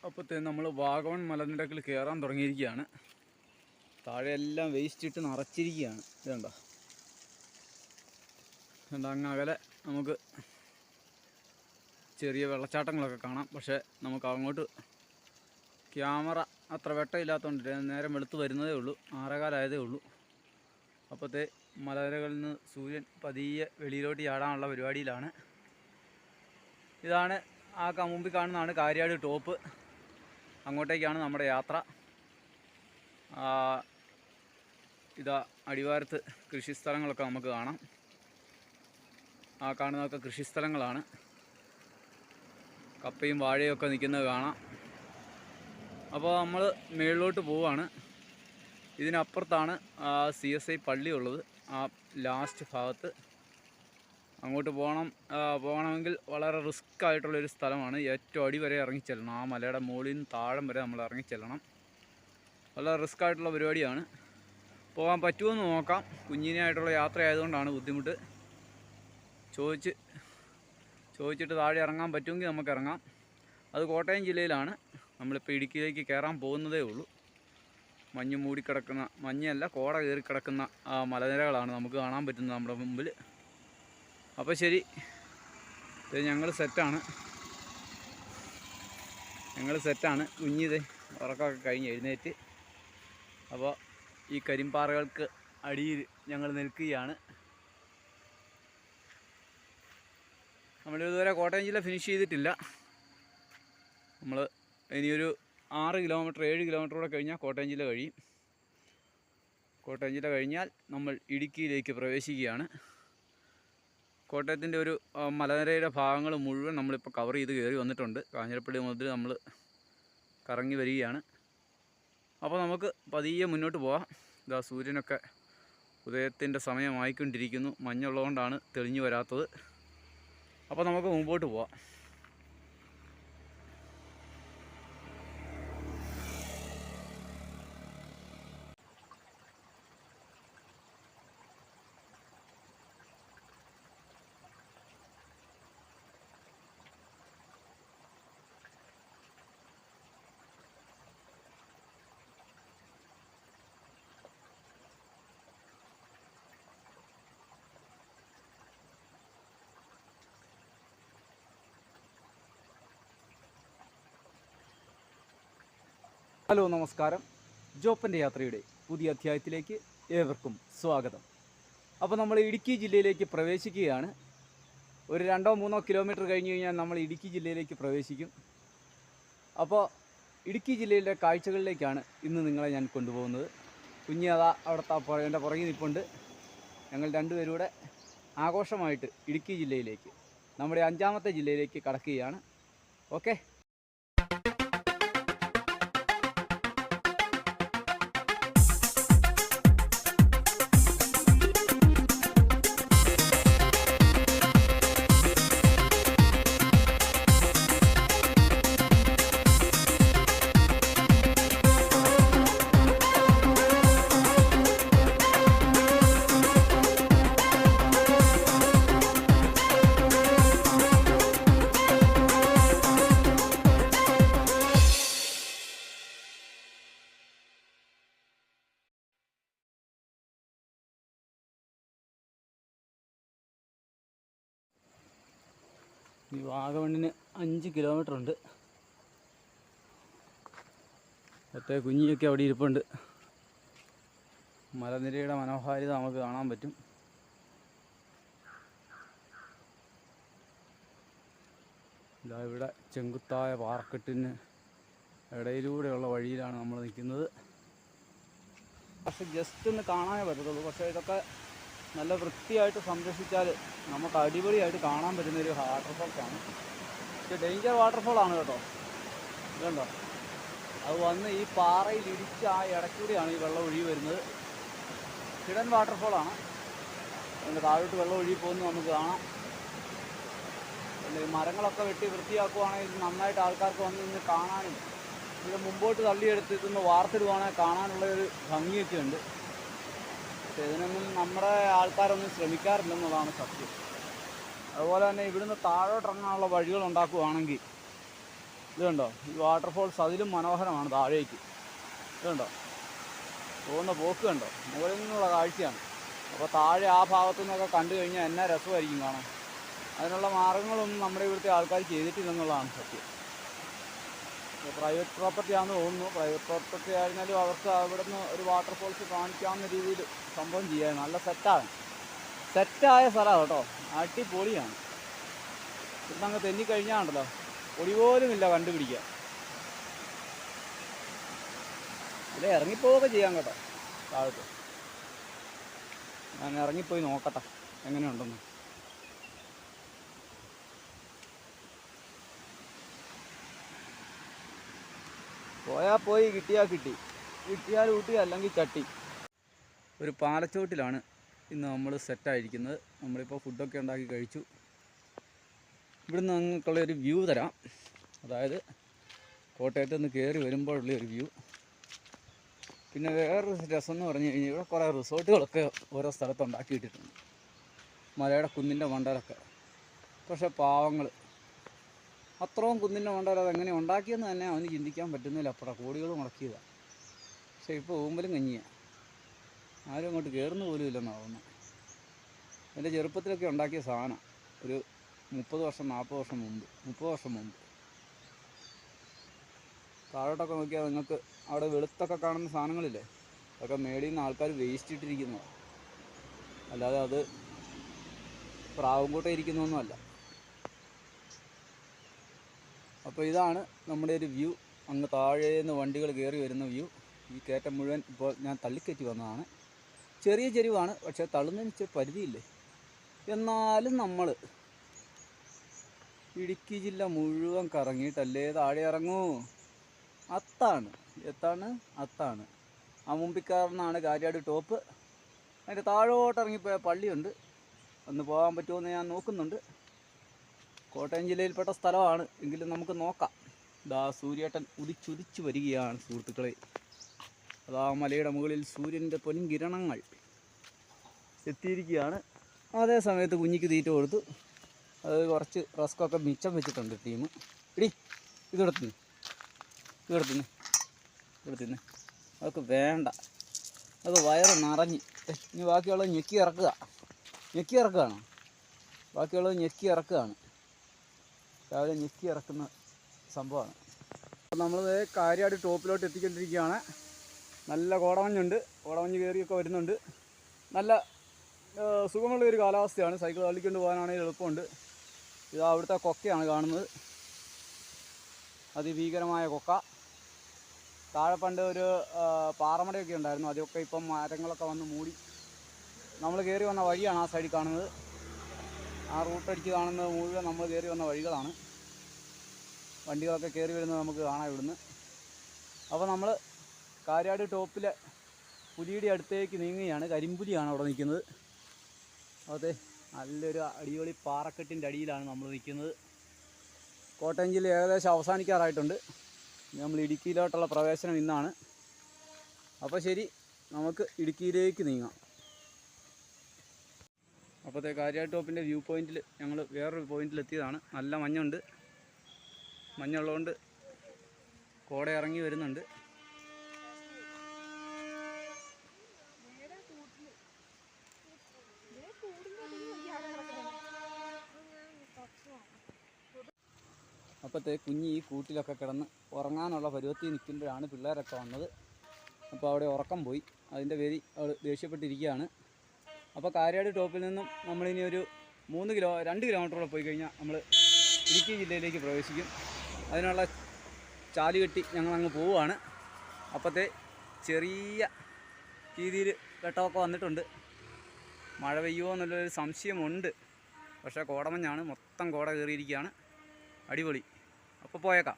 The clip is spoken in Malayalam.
അപ്പോഴത്തേന് നമ്മൾ വാഗമൺ മലനിരക്കിൽ കയറാൻ തുടങ്ങിയിരിക്കുകയാണ്. താഴെയെല്ലാം വേസ്റ്റ് ഇട്ട് നിറച്ചിരിക്കുകയാണ്. ഇതുണ്ടോ, അങ്ങ് അകലെ നമുക്ക് ചെറിയ വെള്ളച്ചാട്ടങ്ങളൊക്കെ കാണാം. പക്ഷേ നമുക്ക് അങ്ങോട്ട് ക്യാമറ അത്ര വെട്ടമില്ലാത്തതുകൊണ്ട് നേരം വെളുത്ത് വരുന്നതേ ഉള്ളൂ. 6:15 ഉള്ളൂ. അപ്പോഴത്തെ മലനിരകളിൽ നിന്ന് സൂര്യൻ പതിയെ വെളിയിലോട്ട് ചാടാനുള്ള പരിപാടിയിലാണ്. ഇതാണ് മുമ്പിൽ കാണുന്നതാണ് കാര്യാട് ടോപ്പ്. അങ്ങോട്ടേക്കാണ് നമ്മുടെ യാത്ര. ഇതാ അടിവാരത്ത് കൃഷിസ്ഥലങ്ങളൊക്കെ നമുക്ക് കാണാം. കാണുന്നതൊക്കെ കൃഷിസ്ഥലങ്ങളാണ്. കപ്പയും വാഴയും ഒക്കെ നിൽക്കുന്നത് കാണാം. അപ്പോൾ നമ്മൾ മുകളിലോട്ട് പോവുകയാണ്. ഇതിനപ്പുറത്താണ് CSI പള്ളി ഉള്ളത്. ആ ലാസ്റ്റ് ഭാഗത്ത് അങ്ങോട്ട് പോകണമെങ്കിൽ വളരെ റിസ്ക് ആയിട്ടുള്ളൊരു സ്ഥലമാണ്. ഏറ്റവും അടി വരെ ഇറങ്ങിച്ചെല്ലണം. ആ മലയുടെ മുകളിൽ നിന്ന് താഴം വരെ നമ്മൾ ഇറങ്ങിച്ചെല്ലണം. വളരെ റിസ്ക് ആയിട്ടുള്ള പരിപാടിയാണ്. പോകാൻ പറ്റുമെന്ന് നോക്കാം. കുഞ്ഞിനായിട്ടുള്ള യാത്ര ആയതുകൊണ്ടാണ് ബുദ്ധിമുട്ട്. ചോദിച്ചിട്ട് താഴെ ഇറങ്ങാൻ പറ്റുമെങ്കിൽ നമുക്ക് ഇറങ്ങാം. അത് കോട്ടയം ജില്ലയിലാണ്. നമ്മളിപ്പോൾ ഇടുക്കിയിലേക്ക് കയറാൻ പോകുന്നതേ ഉള്ളൂ. മഞ്ഞ് മൂടിക്കിടക്കുന്ന, മഞ്ഞല്ല കോട കയറി കിടക്കുന്ന മലനിരകളാണ് നമുക്ക് കാണാൻ പറ്റുന്നത് നമ്മുടെ മുമ്പിൽ. അപ്പോൾ ശരി, ഇത് ഞങ്ങൾ സെറ്റാണ്. കുഞ്ഞിത് ഉറക്കമൊക്കെ കഴിഞ്ഞ് എഴുന്നേറ്റ്. അപ്പോൾ ഈ കരിമ്പാറകൾക്ക് അടിയിൽ ഞങ്ങൾ നിൽക്കുകയാണ്. നമ്മളിതുവരെ കോട്ടയം ജില്ല ഫിനിഷ് ചെയ്തിട്ടില്ല. നമ്മൾ ഇനിയൊരു 6 കിലോമീറ്റർ 7 കിലോമീറ്റർ കൂടെ കഴിഞ്ഞാൽ കോട്ടയം ജില്ല കഴിയും. കോട്ടയം ജില്ല കഴിഞ്ഞാൽ നമ്മൾ ഇടുക്കിയിലേക്ക് പ്രവേശിക്കുകയാണ്. കോട്ടയത്തിൻ്റെ ഒരു മലനിരയുടെ ഭാഗങ്ങൾ മുഴുവൻ നമ്മളിപ്പോൾ കവർ ചെയ്ത് കയറി വന്നിട്ടുണ്ട്. കാഞ്ഞിരപ്പള്ളി മുതൽ നമ്മൾ കറങ്ങി വരികയാണ്. അപ്പോൾ നമുക്ക് പതിയെ മുന്നോട്ട് പോകാം. ഇതാ സൂര്യനൊക്കെ ഉദയത്തിൻ്റെ സമയമായിക്കൊണ്ടിരിക്കുന്നു. മഞ്ഞുള്ളതുകൊണ്ടാണ് തെളിഞ്ഞു വരാത്തത്. അപ്പോൾ നമുക്ക് മുമ്പോട്ട് പോവാം. ഹലോ, നമസ്കാരം. ജോപ്പൻ്റെ യാത്രയുടെ പുതിയ അധ്യായത്തിലേക്ക് ഏവർക്കും സ്വാഗതം. അപ്പോൾ നമ്മൾ ഇടുക്കി ജില്ലയിലേക്ക് പ്രവേശിക്കുകയാണ്. ഒരു 2-3 കിലോമീറ്റർ കഴിഞ്ഞ് കഴിഞ്ഞാൽ നമ്മൾ ഇടുക്കി ജില്ലയിലേക്ക് പ്രവേശിക്കും. അപ്പോൾ ഇടുക്കി ജില്ലയിലെ കാഴ്ചകളിലേക്കാണ് ഇന്ന് നിങ്ങളെ ഞാൻ കൊണ്ടുപോകുന്നത്. കുഞ്ഞി അതാ അവിടുത്തെ എൻ്റെ പുറകിൽ നിൽപ്പുണ്ട്. ഞങ്ങൾ രണ്ടുപേരും കൂടെ ആഘോഷമായിട്ട് ഇടുക്കി ജില്ലയിലേക്ക്, നമ്മുടെ 5ാമത്തെ ജില്ലയിലേക്ക് കടക്കുകയാണ്. ഓക്കെ. ഈ വാഗമണ്ണിന് 5 കിലോമീറ്റർ ഉണ്ട്. മറ്റേ കുഞ്ഞിയൊക്കെ അവിടെ ഇരിപ്പുണ്ട്. മലനിരയുടെ മനോഹാരിത നമുക്ക് കാണാൻ പറ്റും. ഇതാ ഇവിടെ ചെങ്കുത്തായ പാറക്കെട്ടിന് ഇടയിലൂടെയുള്ള വഴിയിലാണ് നമ്മൾ നിൽക്കുന്നത്. പക്ഷെ ജസ്റ്റ് ഒന്ന് കാണാനേ പറ്റത്തുള്ളൂ. പക്ഷേ ഇതൊക്കെ നല്ല വൃത്തിയായിട്ട് സംരക്ഷിച്ചാൽ നമുക്ക് അടിപൊളിയായിട്ട് കാണാൻ പറ്റുന്നൊരു വാട്ടർഫോൾസാണ്. പക്ഷേ ഡേഞ്ചർ വാട്ടർഫോളാണ് കേട്ടോ. ഇതുണ്ടോ, അത് വന്ന് ഈ പാറയിൽ ഇടിച്ച് ആ ഇടയ്ക്കൂടെയാണ് ഈ വെള്ളം ഒഴുകി വരുന്നത്. ഹിഡൻ വാട്ടർഫോളാണ്. അതിൻ്റെ താഴോട്ട് വെള്ളം ഒഴുകി പോകുന്നത് നമുക്ക് കാണാം. പിന്നെ മരങ്ങളൊക്കെ വെട്ടി വൃത്തിയാക്കുവാണെങ്കിൽ നന്നായിട്ട് ആൾക്കാർക്ക് വന്ന് നിന്ന് കാണാനും ഇത് മുമ്പോട്ട് തള്ളിയെടുത്ത് ഇതൊന്ന് വാർത്തിടുവാണെങ്കിൽ കാണാനുള്ളൊരു ഭംഗിയൊക്കെ ഉണ്ട്. പക്ഷെ ഇതിനൊന്നും നമ്മുടെ ആൾക്കാരൊന്നും ശ്രമിക്കാറില്ലെന്നുള്ളതാണ് സത്യം. അതുപോലെ തന്നെ ഇവിടുന്ന് താഴോട്ടിറങ്ങാനുള്ള വഴികൾ ഉണ്ടാക്കുകയാണെങ്കിൽ ഇത് കണ്ടോ, ഈ വാട്ടർഫോൾസ് അതിലും മനോഹരമാണ് താഴേക്ക്. ഇത് കണ്ടോ, പോകുന്ന പോക്ക് കണ്ടോ, മുകളിൽ നിന്നുള്ള കാഴ്ചയാണ്. അപ്പോൾ താഴെ ആ ഭാഗത്തു നിന്നൊക്കെ കണ്ടു കഴിഞ്ഞാൽ എന്നാ രസമായിരിക്കും കാണാൻ. അതിനുള്ള മാർഗ്ഗങ്ങളൊന്നും നമ്മുടെ ഇവിടുത്തെ ആൾക്കാർ ചെയ്തിട്ടില്ലെന്നുള്ളതാണ് സത്യം. പ്രൈവറ്റ് പ്രോപ്പർട്ടി ആണെന്ന് തോന്നുന്നു. പ്രൈവറ്റ് പ്രോപ്പർട്ടി ആയിരുന്നാലും അവർക്ക് അവിടെ നിന്ന് ഒരു വാട്ടർഫോൾസ് കാണിക്കാവുന്ന രീതിയിൽ സംഭവം ചെയ്യാൻ നല്ല സെറ്റായ സ്ഥലമാണ് കേട്ടോ. അടിപൊളിയാണ്. ഇവിടുന്ന് അങ്ങ് തെന്നിക്കഴിഞ്ഞാണ്ടല്ലോ പൊടി പോലുമില്ല കണ്ടുപിടിക്കാൻ. അല്ലെ ഇറങ്ങിപ്പോവുകയൊക്കെ ചെയ്യാം കേട്ടോ താഴത്ത്. ഞാൻ ഇറങ്ങിപ്പോയി നോക്കട്ടെ എങ്ങനെയുണ്ടെന്ന്. പോയാൽ പോയി, കിട്ടിയാൽ കിട്ടി, കിട്ടിയാൽ ഊട്ടി അല്ലെങ്കിൽ ചട്ടി. ഒരു പാലച്ചോട്ടിലാണ് ഇന്ന് നമ്മൾ സെറ്റായിരിക്കുന്നത്. നമ്മളിപ്പോൾ ഫുഡൊക്കെ ഉണ്ടാക്കി കഴിച്ചു. ഇവിടുന്ന് നിങ്ങൾക്കുള്ളൊരു വ്യൂ തരാം. അതായത് കോട്ടയത്ത് നിന്ന് കയറി വരുമ്പോഴുള്ളൊരു വ്യൂ. പിന്നെ വേറൊരു രസം എന്ന് പറഞ്ഞു കഴിഞ്ഞാൽ ഇവിടെ കുറേ റിസോർട്ടുകളൊക്കെ ഓരോ സ്ഥലത്ത് ഉണ്ടാക്കിയിട്ടിട്ടുണ്ട്, മലയുടെ കുന്നിൻ്റെ മണ്ടയിലൊക്കെ. പക്ഷേ പാവങ്ങൾ അത്രയും കുന്നിൻ്റെ മണ്ടയിൽ അതെങ്ങനെ ഉണ്ടാക്കിയെന്ന് തന്നെ അവന് ചിന്തിക്കാൻ പറ്റുന്നില്ല. അപ്പടെ കോടികൾ മുടക്കിയതാണ്. പക്ഷേ ഇപ്പോൾ ഊമ്പലും കഞ്ഞിയാണ്. ആരും അങ്ങോട്ട് കയറുന്ന പോലും ഇല്ലെന്നാണ് തോന്നുന്നത്. എൻ്റെ ചെറുപ്പത്തിലൊക്കെ ഉണ്ടാക്കിയ സാധനം ഒരു 30 വർഷം 40 വർഷം മുമ്പ്, 30 വർഷം മുമ്പ്. താഴോട്ടൊക്കെ നോക്കിയാൽ നിങ്ങൾക്ക് അവിടെ വെളുത്തൊക്കെ കാണുന്ന സാധനങ്ങളില്ലേ, അതൊക്കെ മേളിൽ നിന്ന് ആൾക്കാർ വേസ്റ്റ് ഇട്ടിരിക്കുന്നതാണ്. അല്ലാതെ അത് പ്രാവുംകൂട്ടം ഇരിക്കുന്നൊന്നുമല്ല. അപ്പോൾ ഇതാണ് നമ്മുടെ ഒരു വ്യൂ. അങ്ങ് താഴേന്ന് വണ്ടികൾ കയറി വരുന്ന വ്യൂ. ഈ കയറ്റം മുഴുവൻ ഇപ്പോൾ ഞാൻ തള്ളിക്കയറ്റി വന്നതാണ്. ചെറിയ ചെരിവാണ്, പക്ഷേ തള്ളുന്നതിന് ഇച്ചിരി പരിധിയില്ലേ. എന്നാലും നമ്മൾ ഇടുക്കി ജില്ല മുഴുവൻ കറങ്ങിയിട്ടല്ലേ താഴെ ഇറങ്ങൂ. അത്താണ് ആ മുമ്പിക്കാരനാണ് കാര്യാട് ടോപ്പ്. അതിൻ്റെ താഴോട്ട് ഇറങ്ങിപ്പോയ പള്ളിയുണ്ട്. അന്ന് പോകാൻ പറ്റുമെന്ന് ഞാൻ നോക്കുന്നുണ്ട്. കോട്ടയം ജില്ലയിൽപ്പെട്ട സ്ഥലമാണ് എങ്കിലും നമുക്ക് നോക്കാം. ഇതാ സൂര്യേട്ടൻ ഉദിച്ചുദിച്ച് വരികയാണ് സുഹൃത്തുക്കളെ. അതാ മലയുടെ മുകളിൽ സൂര്യൻ്റെ പൊൻകിരണങ്ങൾ എത്തിയിരിക്കുകയാണ്. അതേ സമയത്ത് കുഞ്ഞിക്ക് തീറ്റ കൊടുത്തു. അത് കുറച്ച് റസ്കൊക്കെ മിച്ചം വെച്ചിട്ടുണ്ട് ടീം. ഇടി ഇവിടെ തിന്ന് അതൊക്കെ വേണ്ട, അത് വയറ് നിറഞ്ഞ്. ഇനി ബാക്കിയുള്ളത് ഞെക്കി ഇറക്കുകയാണ്. ബാക്കിയുള്ളത് ഞെക്കി ഇറക്കുകയാണ്. രാവിലെ ഞെക്കി ഇറക്കുന്ന സംഭവമാണ്. അപ്പോൾ നമ്മൾ കാര്യാട് ടോപ്പിലോട്ട് എത്തിക്കൊണ്ടിരിക്കുകയാണ്. നല്ല കോടമഞ്ഞുണ്ട്. കോടമഞ്ഞ് കയറിയൊക്കെ വരുന്നുണ്ട്. നല്ല സുഖമുള്ളൊരു കാലാവസ്ഥയാണ്. സൈക്കിൾ തള്ളിക്കൊണ്ട് പോകാനാണെങ്കിൽ എളുപ്പമുണ്ട്. ഇത് അവിടുത്തെ കൊക്കയാണ് കാണുന്നത്, അതിഭീകരമായ കൊക്ക. താഴെ പണ്ട് ഒരു പാറമടയൊക്കെ ഉണ്ടായിരുന്നു. അതൊക്കെ ഇപ്പം മരങ്ങളൊക്കെ വന്ന് മൂടി. നമ്മൾ കയറി വന്ന വഴിയാണ് ആ സൈഡിൽ കാണുന്നത്. ആ റൂട്ടടിച്ച് കാണുന്നത് മുഴുവൻ നമ്മൾ കയറി വന്ന വഴികളാണ്. വണ്ടികളൊക്കെ കയറി വരുന്നത് നമുക്ക് കാണാം ഇവിടുന്ന്. അപ്പോൾ നമ്മൾ കാര്യാട് ടോപ്പിലെ പുലിയുടെ അടുത്തേക്ക് നീങ്ങുകയാണ്. കരിമ്പുലിയാണ് അവിടെ നിൽക്കുന്നത്. അതെ, നല്ലൊരു അടിപൊളി പാറക്കെട്ടിൻ്റെ അടിയിലാണ് നമ്മൾ നിൽക്കുന്നത്. കോട്ടയം ജില്ല ഏകദേശം അവസാനിക്കാറായിട്ടുണ്ട്. നമ്മൾ ഇടുക്കിയിലോട്ടുള്ള പ്രവേശനം ഇന്നാണ്. അപ്പോൾ ശരി, നമുക്ക് ഇടുക്കിയിലേക്ക് നീങ്ങാം. അപ്പോഴത്തെ കാര്യാട് ടോപ്പിൻ്റെ വ്യൂ പോയിൻറ്റിൽ ഞങ്ങൾ വേറൊരു പോയിൻറ്റിലെത്തിയതാണ്. നല്ല മഞ്ഞുണ്ട്. മഞ്ഞുള്ളതുകൊണ്ട് കോട ഇറങ്ങി വരുന്നുണ്ട്. അപ്പോഴത്തെ കുഞ്ഞ് ഈ കൂട്ടിലൊക്കെ കിടന്ന് ഉറങ്ങാനുള്ള പരുവത്തിൽ നിൽക്കുമ്പോഴാണ് പിള്ളേരൊക്കെ വന്നത്. അപ്പോൾ അവിടെ ഉറക്കം പോയി. അതിൻ്റെ പേരിൽ അവൾ ദേഷ്യപ്പെട്ടിരിക്കുകയാണ്. അപ്പോൾ കാര്യാട് ടോപ്പിൽ നിന്നും നമ്മളിനി ഒരു 2 കിലോമീറ്ററോളം പോയി കഴിഞ്ഞാൽ നമ്മൾ ഇടുക്കി ജില്ലയിലേക്ക് പ്രവേശിക്കും. അതിനുള്ള ചാലുകെട്ടി ഞങ്ങളങ്ങ് പോവുകയാണ്. അപ്പോഴത്തെ ചെറിയ രീതിയിൽ വെട്ടമൊക്കെ വന്നിട്ടുണ്ട്. മഴ പെയ്യുമോ എന്നുള്ളൊരു സംശയമുണ്ട്. പക്ഷേ കോടമഞ്ഞാണ്, മൊത്തം കോട കയറിയിരിക്കുകയാണ്. അടിപൊളി. അപ്പോൾ പോയേക്കാം.